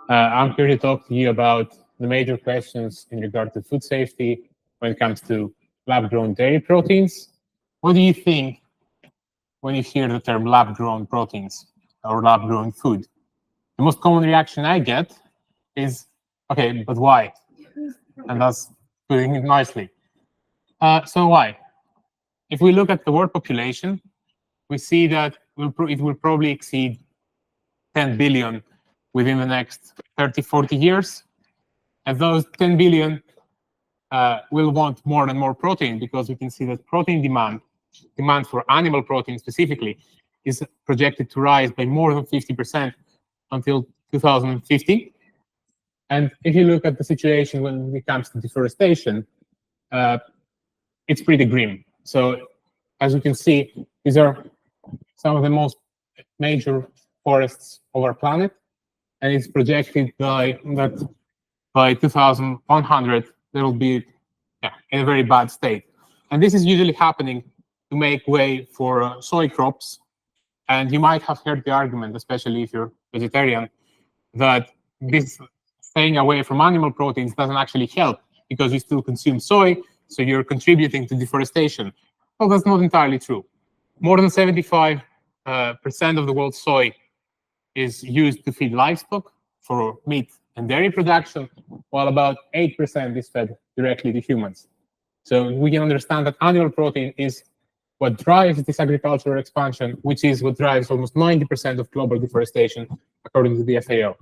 I'm here to talk to you about the major questions in regard to food safety when it comes to lab-grown dairy proteins. What do you think when you hear the term lab-grown proteins or lab-grown food? The most common reaction I get is, okay, but why? And that's putting it nicely. So why? If we look at the world population, we see that it will probably exceed 10 billion within the next 30, 40 years. And those 10 billion will want more and more protein, because we can see that protein demand for animal protein specifically, is projected to rise by more than 50% until 2050. And if you look at the situation when it comes to deforestation, it's pretty grim. So as you can see, these are some of the most major forests of our planet, and it's projected that by 2100 they will be in a very bad state. And this is usually happening to make way for soy crops. And you might have heard the argument, especially if you're vegetarian, that this staying away from animal proteins doesn't actually help, because you still consume soy, so you're contributing to deforestation. Well, that's not entirely true. More than 75% of the world's soy is used to feed livestock for meat and dairy production, while about 8% is fed directly to humans. So we can understand that animal protein is what drives this agricultural expansion, which is what drives almost 90% of global deforestation, according to the FAO.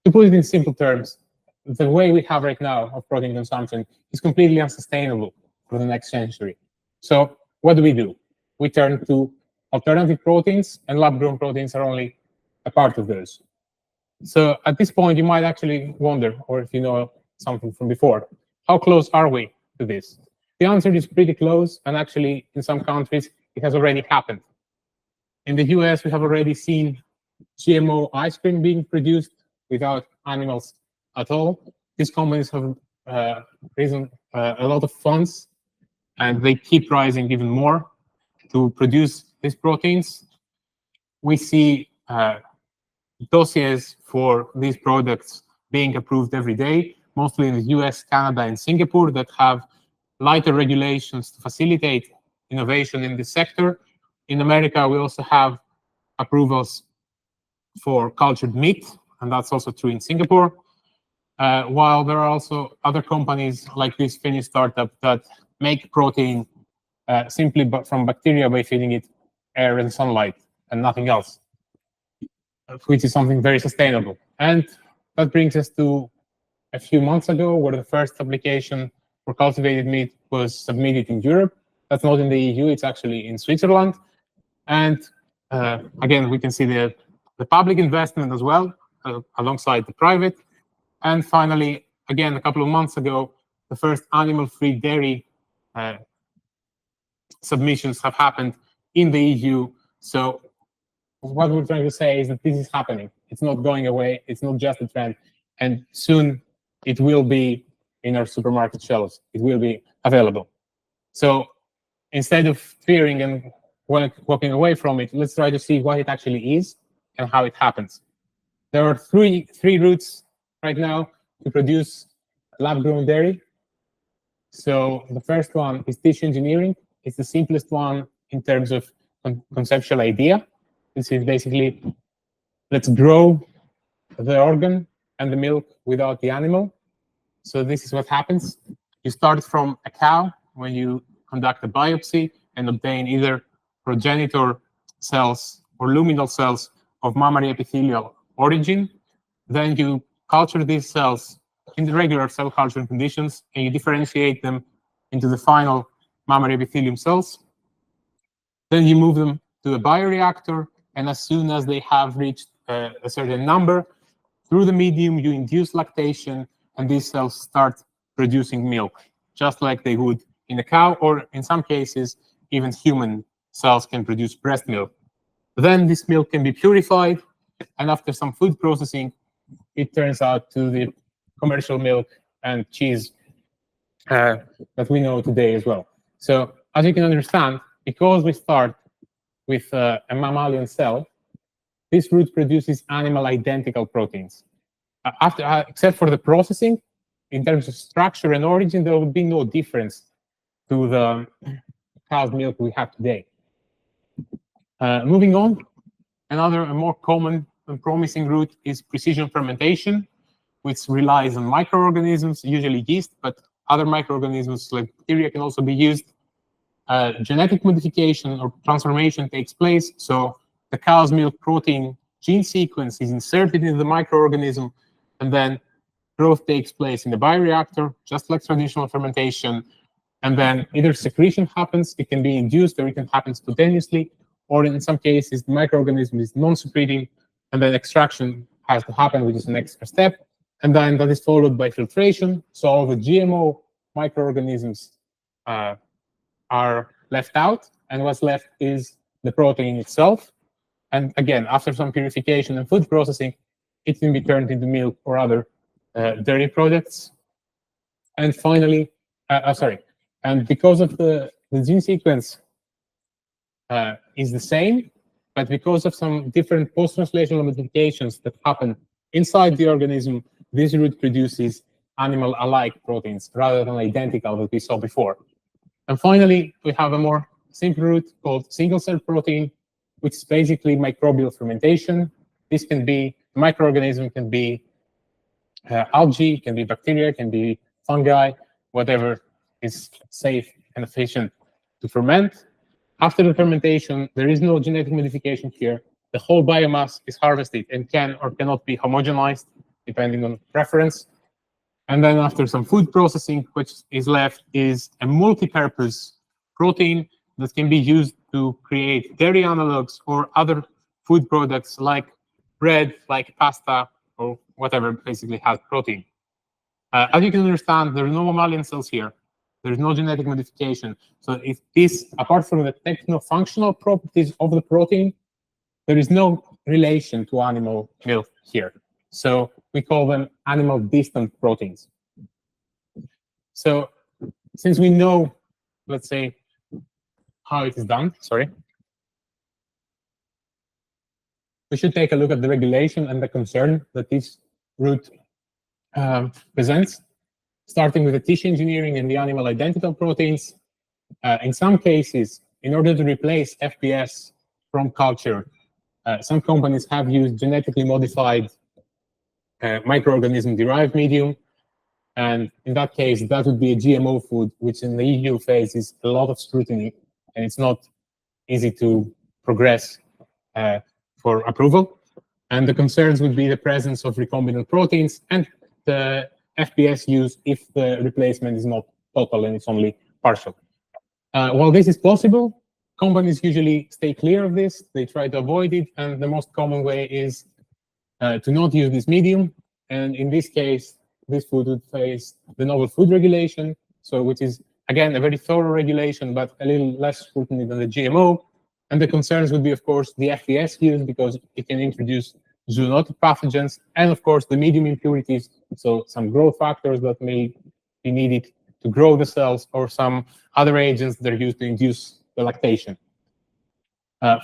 To put it in simple terms, the way we have right now of protein consumption is completely unsustainable for the next century. So what do? We turn to alternative proteins, and lab-grown proteins are only a part of those. So at this point, you might actually wonder, or if you know something from before, how close are we to this? The answer is pretty close, and actually, in some countries, it has already happened. In the US, we have already seen GMO ice cream being produced without animals at all. These companies have raised a lot of funds, and they keep rising even more to produce these proteins. We see dossiers for these products being approved every day, mostly in the US, Canada, and Singapore, that have lighter regulations to facilitate innovation in this sector. In America, we also have approvals for cultured meat, and that's also true in Singapore. While there are also other companies like this Finnish startup that make protein simply from bacteria by feeding it air and sunlight and nothing else, which is something very sustainable. And that brings us to a few months ago, where the first application for cultivated meat was submitted in Europe. That's not in the EU, it's actually in Switzerland. And again, we can see the public investment as well, alongside the private. And finally, again, a couple of months ago, the first animal-free dairy submissions have happened in the EU. So what we're trying to say is that this is happening. It's not going away. It's not just a trend. And soon it will be in our supermarket shelves. It will be available. So instead of fearing and walking away from it, let's try to see what it actually is and how it happens. There are three routes right now to produce lab-grown dairy. So the first one is tissue engineering. It's the simplest one in terms of conceptual idea. This is basically, let's grow the organ and the milk without the animal. So this is what happens. You start from a cow when you conduct a biopsy and obtain either progenitor cells or luminal cells of mammary epithelial origin. Then you culture these cells in the regular cell culture conditions, and you differentiate them into the final mammary epithelium cells. Then you move them to a bioreactor, and as soon as they have reached a certain number, through the medium, you induce lactation, and these cells start producing milk, just like they would in a cow, or in some cases, even human cells can produce breast milk. Then this milk can be purified, and after some food processing, it turns out to the commercial milk and cheese that we know today as well. So as you can understand, because we start with a mammalian cell, this route produces animal identical proteins. except for the processing, in terms of structure and origin, there would be no difference to the cow's milk we have today. Moving on, another more common and promising route is precision fermentation, which relies on microorganisms, usually yeast, but other microorganisms like bacteria can also be used. Genetic modification or transformation takes place, so the cow's milk protein gene sequence is inserted into the microorganism, and then growth takes place in the bioreactor, just like traditional fermentation, and then either secretion happens, it can be induced, or it can happen spontaneously, or in some cases, the microorganism is non-secreting, and then extraction has to happen, which is an extra step, and then that is followed by filtration, so all the GMO microorganisms are left out, and what's left is the protein itself. And again, after some purification and food processing, it can be turned into milk or other dairy products. And finally, and because of the gene sequence is the same, but because of some different post-translational modifications that happen inside the organism, this route produces animal-alike proteins rather than identical that we saw before. And finally, we have a more simple route called single-cell protein, which is basically microbial fermentation. This can be, microorganism can be algae, can be bacteria, can be fungi, whatever is safe and efficient to ferment. After the fermentation, there is no genetic modification here. The whole biomass is harvested and can or cannot be homogenized, depending on preference. And then after some food processing, which is left is a multi-purpose protein that can be used to create dairy analogs or other food products like bread, like pasta, or whatever basically has protein. As you can understand, there are no mammalian cells here. There is no genetic modification. So if this, apart from the techno-functional properties of the protein, there is no relation to animal milk here. So we call them animal distant proteins. So since we know, let's say, how it is done, we should take a look at the regulation and the concern that this route presents, starting with the tissue engineering and the animal identical proteins. In some cases, in order to replace FPS from culture, some companies have used genetically modified microorganism-derived medium. And in that case, that would be a GMO food, which in the EU faces a lot of scrutiny, and it's not easy to progress for approval. And the concerns would be the presence of recombinant proteins and the FPS use if the replacement is not total and it's only partial. While this is possible, companies usually stay clear of this. They try to avoid it, and the most common way is to not use this medium. And in this case, this food would face the novel food regulation, so which is, again, a very thorough regulation, but a little less scrutiny than the GMO. And the concerns would be, of course, the FPS use, because it can introduce zoonotic pathogens, and of course, the medium impurities, so some growth factors that may be needed to grow the cells, or some other agents that are used to induce the lactation.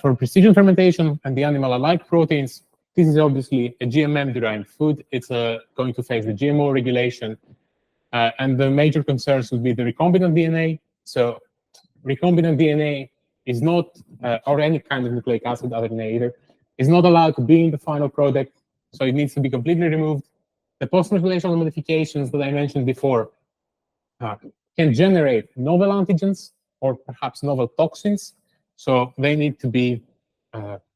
For precision fermentation and the animal-alike proteins, this is obviously a GMM-derived food. It's going to face the GMO regulation. And the major concerns would be the recombinant DNA. So recombinant DNA is not, or any kind of nucleic acid, RNA either, is not allowed to be in the final product. So it needs to be completely removed. The post-translational modifications that I mentioned before can generate novel antigens or perhaps novel toxins. So they need to be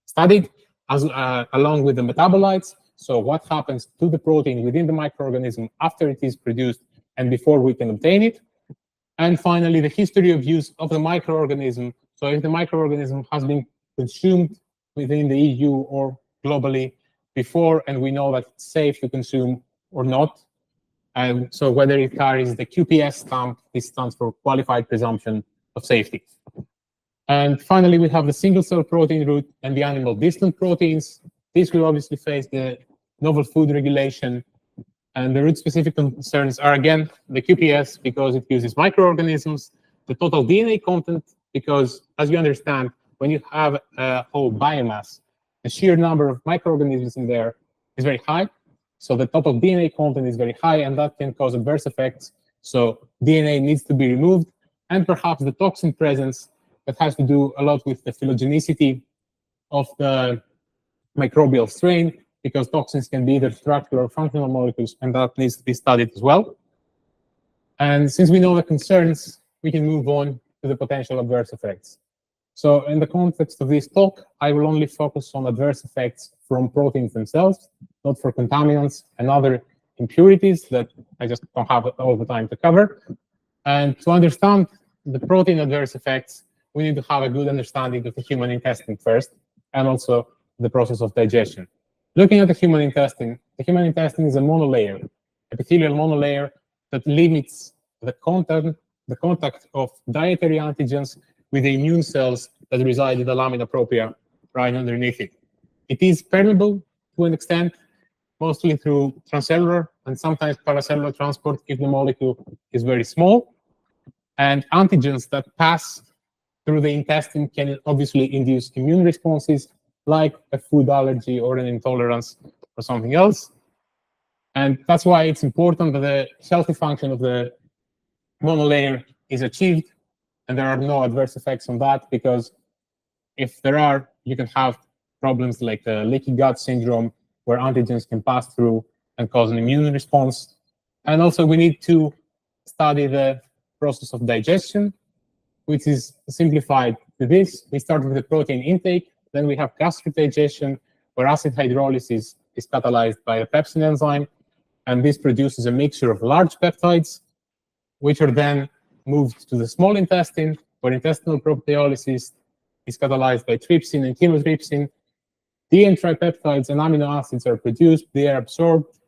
studied along with the metabolites. So what happens to the protein within the microorganism after it is produced and before we can obtain it. And finally, the history of use of the microorganism. So if the microorganism has been consumed within the EU or globally before, and we know that it's safe to consume or not. And so whether it carries the QPS stamp, this stands for Qualified Presumption of Safety. And finally, we have the single-cell protein route and the animal distant proteins. This will obviously face the novel food regulation. And the route-specific concerns are, again, the QPS, because it uses microorganisms, the total DNA content, because, as you understand, when you have a whole biomass, the sheer number of microorganisms in there is very high. So the total DNA content is very high, and that can cause adverse effects. So DNA needs to be removed, and perhaps the toxin presence that has to do a lot with the phylogenicity of the microbial strain, because toxins can be either structural or functional molecules, and that needs to be studied as well. And since we know the concerns, we can move on to the potential adverse effects. So in the context of this talk, I will only focus on adverse effects from proteins themselves, not for contaminants and other impurities that I just don't have all the time to cover. And to understand the protein adverse effects, we need to have a good understanding of the human intestine first, and also the process of digestion. Looking at the human intestine is a monolayer, epithelial monolayer that limits the contact of dietary antigens with the immune cells that reside in the lamina propria right underneath it. It is permeable to an extent, mostly through transcellular and sometimes paracellular transport if the molecule is very small. And antigens that pass through the intestine can obviously induce immune responses like a food allergy or an intolerance or something else. And that's why it's important that the healthy function of the monolayer is achieved, and there are no adverse effects on that, because if there are, you can have problems like leaky gut syndrome, where antigens can pass through and cause an immune response. And also we need to study the process of digestion, which is simplified to this. We start with the protein intake, then we have gastric digestion, where acid hydrolysis is catalyzed by a pepsin enzyme, and this produces a mixture of large peptides, which are then moved to the small intestine, where intestinal proteolysis is catalyzed by trypsin and chymotrypsin. DNA tripeptides and amino acids are produced. They are absorbed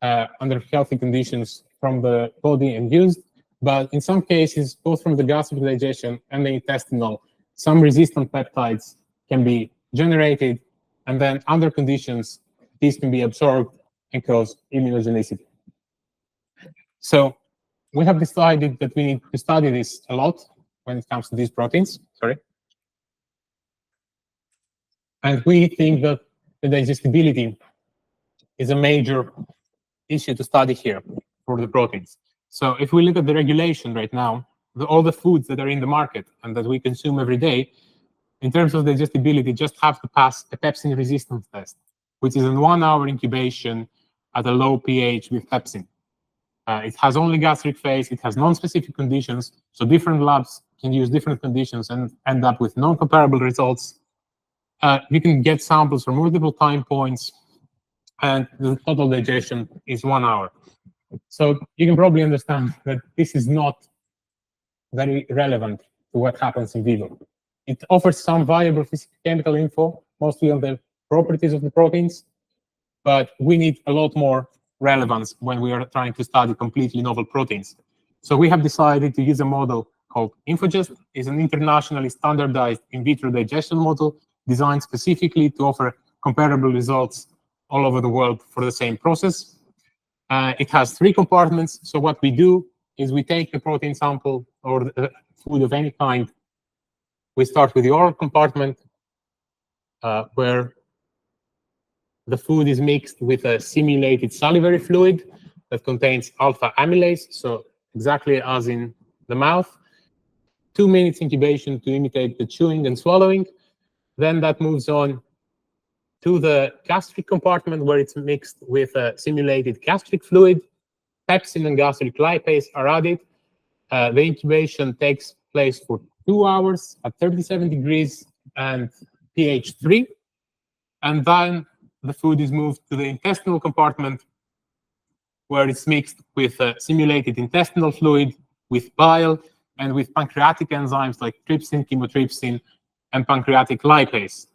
under healthy conditions from the body and used. But in some cases, both from the gastric digestion and the intestinal, some resistant peptides can be generated, and then under conditions, these can be absorbed and cause immunogenicity. So we have decided that we need to study this a lot when it comes to these proteins. Sorry. And we think that the digestibility is a major issue to study here for the proteins. So if we look at the regulation right now, all the foods that are in the market and that we consume every day, in terms of digestibility, just have to pass a pepsin resistance test, which is a 1-hour incubation at a low pH with pepsin. It has only gastric phase, it has non-specific conditions, so different labs can use different conditions and end up with non-comparable results. You can get samples from multiple time points, and the total digestion is 1 hour. So you can probably understand that this is not very relevant to what happens in vivo. It offers some valuable physicochemical info, mostly on the properties of the proteins, but we need a lot more relevance when we are trying to study completely novel proteins. So we have decided to use a model called InfoGest. It's an internationally standardized in vitro digestion model designed specifically to offer comparable results all over the world for the same process. It has 3 compartments. So what we do is we take the protein sample or the food of any kind. We start with the oral compartment, where the food is mixed with a simulated salivary fluid that contains alpha amylase, so exactly as in the mouth. 2 minutes incubation to imitate the chewing and swallowing. Then that moves on to the gastric compartment, where it's mixed with a simulated gastric fluid. Pepsin and gastric lipase are added. The incubation takes place for 2 hours at 37 degrees and pH 3. And then the food is moved to the intestinal compartment, where it's mixed with simulated intestinal fluid, with bile, and with pancreatic enzymes like trypsin, chymotrypsin, and pancreatic lipase.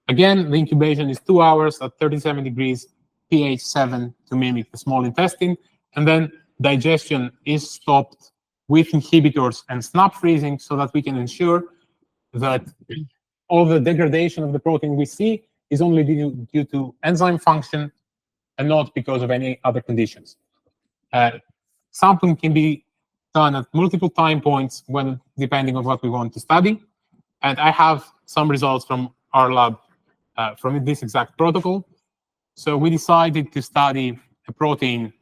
Again, the incubation is 2 hours at 37 degrees, pH 7 to mimic the small intestine, and then digestion is stopped with inhibitors and snap freezing so that we can ensure that all the degradation of the protein we see is only due to enzyme function and not because of any other conditions. Sampling can be done at multiple time points depending on what we want to study. And I have some results from our lab from this exact protocol. So we decided to study a protein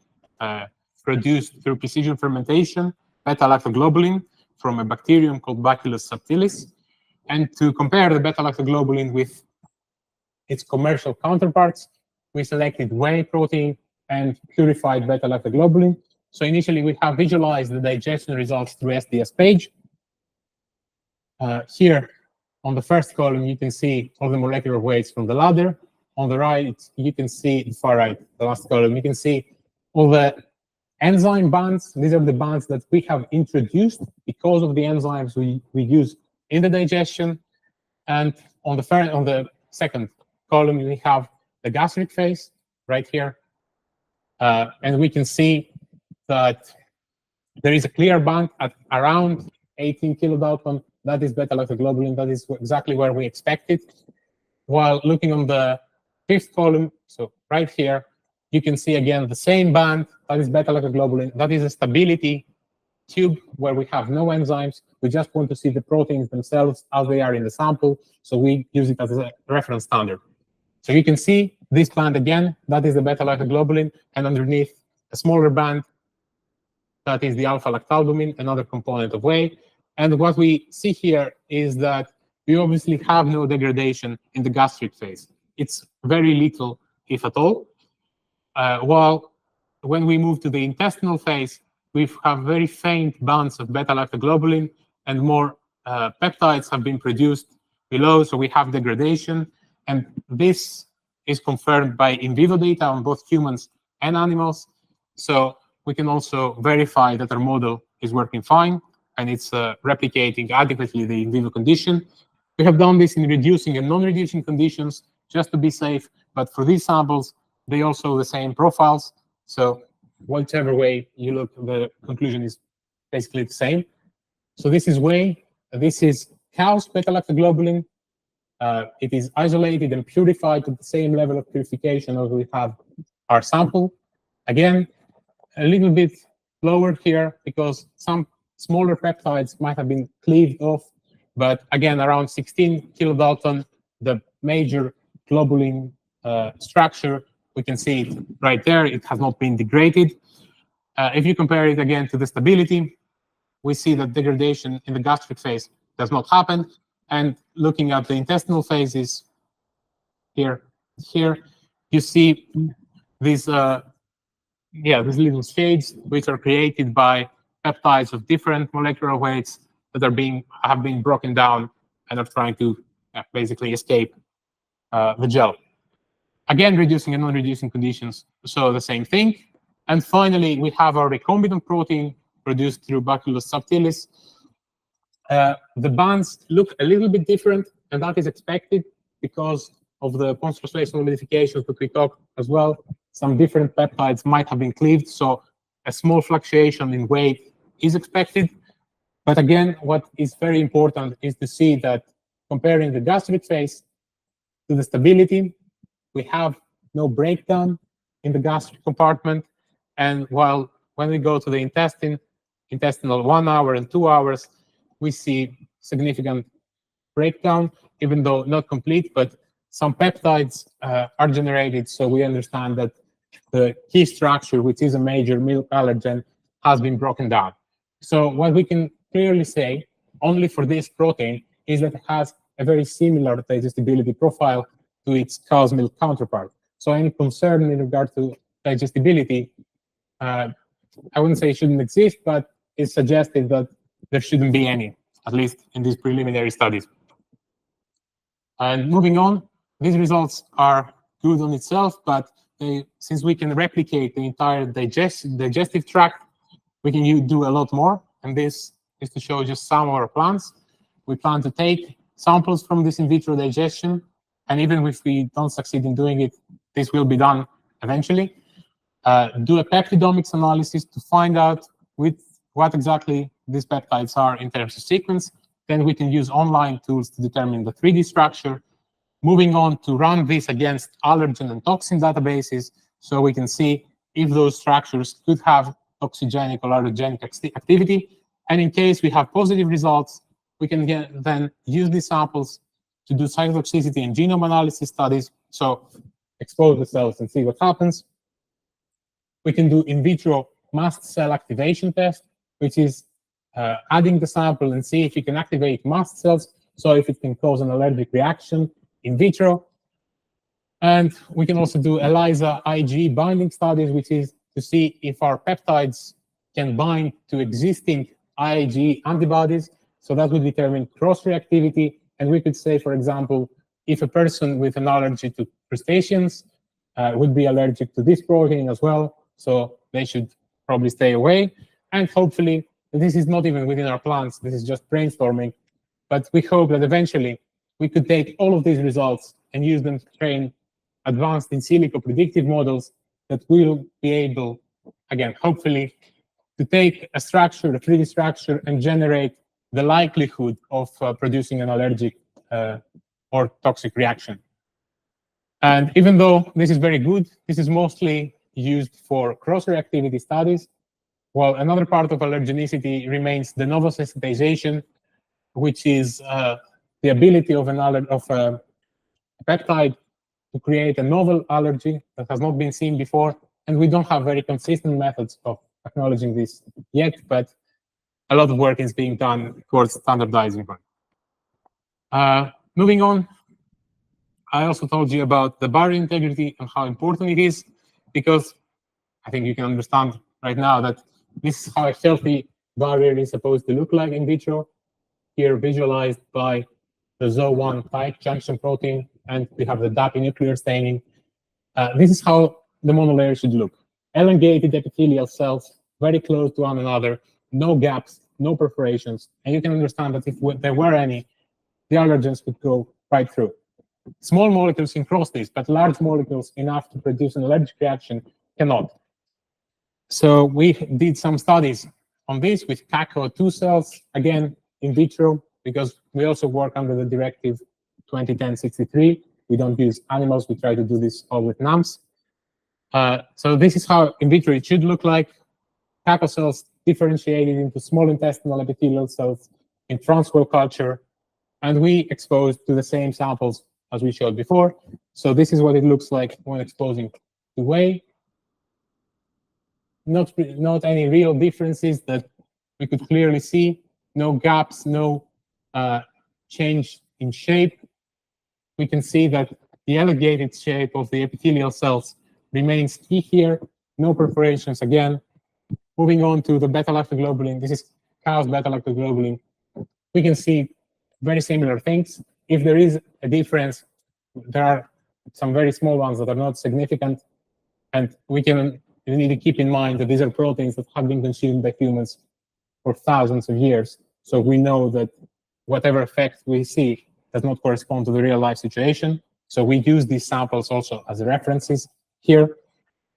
produced through precision fermentation, beta-lactoglobulin, from a bacterium called Bacillus subtilis, and to compare the beta-lactoglobulin with its commercial counterparts, we selected whey protein and purified beta-lactoglobulin. So initially, we have visualized the digestion results through SDS page. Here, on the first column, you can see all the molecular weights from the ladder. On the right, you can see, the far right, the last column, you can see all the enzyme bands. These are the bands that we have introduced because of the enzymes we use in the digestion. And on the second column, we have the gastric phase right here. And we can see that there is a clear band at around 18 kilodalton. That is beta-lactoglobulin. That is exactly where we expect it. While looking on the fifth column, so right here, you can see again the same band. That is beta-lactoglobulin. That is a stability tube where we have no enzymes. We just want to see the proteins themselves as they are in the sample. So we use it as a reference standard. So you can see this band again. That is the beta-lactoglobulin. And underneath, a smaller band, that is the alpha-lactalbumin, another component of whey. And what we see here is that we obviously have no degradation in the gastric phase. It's very little, if at all. While when we move to the intestinal phase, we have very faint bands of beta-lactoglobulin, and more peptides have been produced below, so we have degradation. And this is confirmed by in vivo data on both humans and animals. So we can also verify that our model is working fine, and it's replicating adequately the in vivo condition. We have done this in reducing and non-reducing conditions just to be safe, but for these samples, they also the same profiles. So whichever way you look, the conclusion is basically the same. So this is whey. This is cow's beta-lactoglobulin. It is isolated and purified to the same level of purification as we have our sample. Again, a little bit lower here because some smaller peptides might have been cleaved off, but again, around 16 kilodalton, the major globulin structure, we can see it right there. It has not been degraded. If you compare it again to the stability, we see that degradation in the gastric phase does not happen. And looking at the intestinal phases, here, you see these these little shades which are created by peptides of different molecular weights that have been broken down and are trying to basically escape the gel. Again, reducing and non-reducing conditions, so the same thing. And finally, we have our recombinant protein produced through Bacillus subtilis. The bands look a little bit different, and that is expected because of the post-translational modifications that we talked as well. Some different peptides might have been cleaved, so a small fluctuation in weight is expected. But again, what is very important is to see that comparing the gastric phase to the stability, we have no breakdown in the gastric compartment. And while when we go to the intestinal 1 hour and 2 hours, we see significant breakdown, even though not complete, but some peptides are generated. So we understand that the key structure, which is a major milk allergen, has been broken down. So what we can clearly say, only for this protein, is that it has a very similar digestibility profile to its cow's milk counterpart. So any concern in regard to digestibility, I wouldn't say it shouldn't exist, but it's suggested that there shouldn't be any, at least in these preliminary studies. And moving on, these results are good on itself, but since we can replicate the entire digestive tract, we can do a lot more. And this is to show just some of our plans. We plan to take samples from this in vitro digestion, and even if we don't succeed in doing it, this will be done eventually. Do a peptidomics analysis to find out what exactly these peptides are in terms of sequence. Then we can use online tools to determine the 3D structure. Moving on to run this against allergen and toxin databases, so we can see if those structures could have toxigenic or allergenic activity. And in case we have positive results, we can then use these samples to do cytotoxicity and genome analysis studies. So expose the cells and see what happens. We can do in vitro mast cell activation test, which is adding the sample and see if you can activate mast cells, so if it can cause an allergic reaction in vitro. And we can also do ELISA Ig binding studies, which is to see if our peptides can bind to existing Ig antibodies. So that would determine cross-reactivity. And we could say, for example, if a person with an allergy to crustaceans would be allergic to this protein as well, so they should probably stay away. And hopefully, this is not even within our plans, this is just brainstorming, but we hope that eventually we could take all of these results and use them to train advanced in silico predictive models that will be able, again, hopefully, to take a structure, a 3D structure, and generate the likelihood of producing an allergic or toxic reaction. And even though this is very good, this is mostly used for cross-reactivity studies, while another part of allergenicity remains de novo sensitization, which is the ability of a peptide to create a novel allergy that has not been seen before. And we don't have very consistent methods of acknowledging this yet, but a lot of work is being done towards standardizing one. Moving on, I also told you about the barrier integrity and how important it is, because I think you can understand right now that this is how a healthy barrier is supposed to look like in vitro, here visualized by the ZO1 tight junction protein, and we have the DAPI nuclear staining. This is how the monolayer should look. Elongated epithelial cells, very close to one another, no gaps, no perforations, and you can understand that if there were any, the allergens would go right through. Small molecules can cross this, but large molecules enough to produce an allergic reaction cannot. So we did some studies on this with CACO2 cells, again, in vitro, because we also work under the directive 2010-63. We don't use animals, we try to do this all with NAMs. So this is how in vitro it should look like. CACO cells differentiated into small intestinal epithelial cells in transwell culture, and we exposed to the same samples as we showed before. So this is what it looks like when exposing to whey. Not any real differences that we could clearly see. No gaps, no change in shape. We can see that the elongated shape of the epithelial cells remains key here. No perforations again. Moving on to the beta-lactoglobulin. This is cow's beta-lactoglobulin. We can see very similar things. If there is a difference, there are some very small ones that are not significant. And we need to keep in mind that these are proteins that have been consumed by humans for thousands of years. So we know that whatever effect we see does not correspond to the real life situation. So we use these samples also as references here.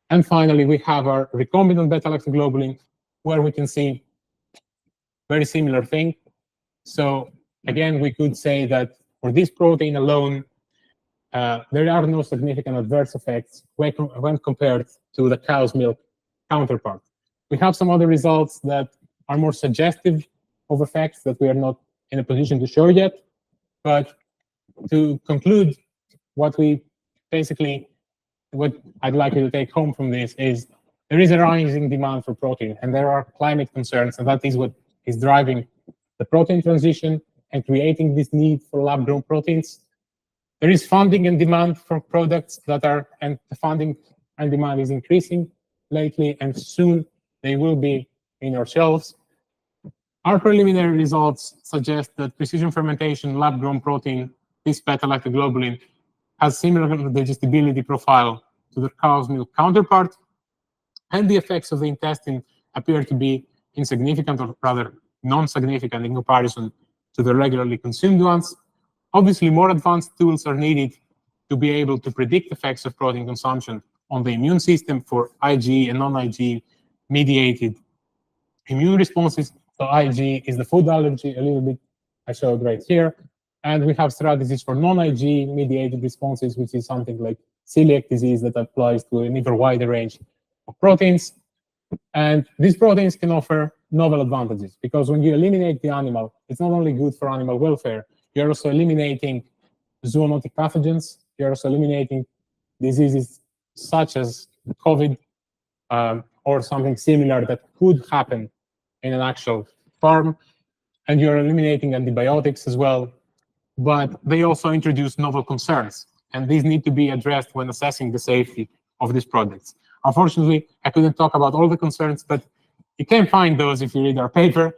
And finally, we have our recombinant beta-lactoglobulin, where we can see very similar thing. So again, we could say that for this protein alone, there are no significant adverse effects when compared to the cow's milk counterpart. We have some other results that are more suggestive of effects that we are not in a position to show yet. But to conclude, what I'd like you to take home from this is there is a rising demand for protein, and there are climate concerns, and that is what is driving the protein transition and creating this need for lab-grown proteins. There is funding and demand for products and the funding and demand is increasing lately, and soon they will be in your shelves. Our preliminary results suggest that precision fermentation lab-grown protein, this beta-lactoglobulin, has similar digestibility profile to the cow's milk counterpart, and the effects of the intestine appear to be insignificant, or rather non-significant in comparison to the regularly consumed ones. Obviously, more advanced tools are needed to be able to predict effects of protein consumption on the immune system for Ig and non-Ig mediated immune responses. So Ig is the food allergy, a little bit I showed right here. And we have strategies for non-Ig mediated responses, which is something like celiac disease that applies to an even wider range of proteins. And these proteins can offer novel advantages, because when you eliminate the animal, it's not only good for animal welfare, you're also eliminating zoonotic pathogens, you're also eliminating diseases such as COVID or something similar that could happen in an actual farm, and you're eliminating antibiotics as well. But they also introduce novel concerns, and these need to be addressed when assessing the safety of these products. Unfortunately, I couldn't talk about all the concerns, but you can find those if you read our paper.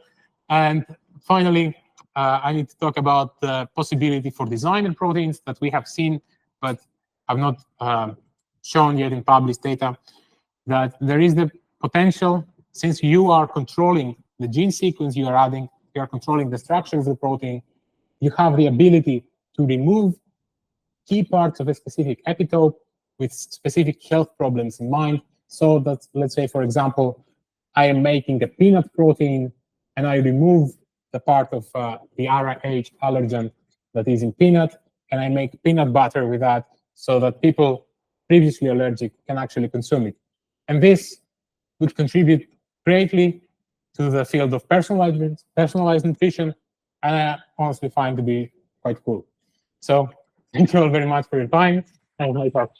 And finally, I need to talk about the possibility for designer proteins that we have seen, but have not shown yet in published data, that there is the potential, since you are controlling the gene sequence you are adding, you are controlling the structure of the protein, you have the ability to remove key parts of a specific epitope with specific health problems in mind. So that, let's say, for example, I am making a peanut protein and I remove the part of the RH allergen that is in peanut, and I make peanut butter with that so that people previously allergic can actually consume it. And this would contribute greatly to the field of personalized nutrition, and I honestly find to be quite cool. So thank you all very much for your time, and my talk.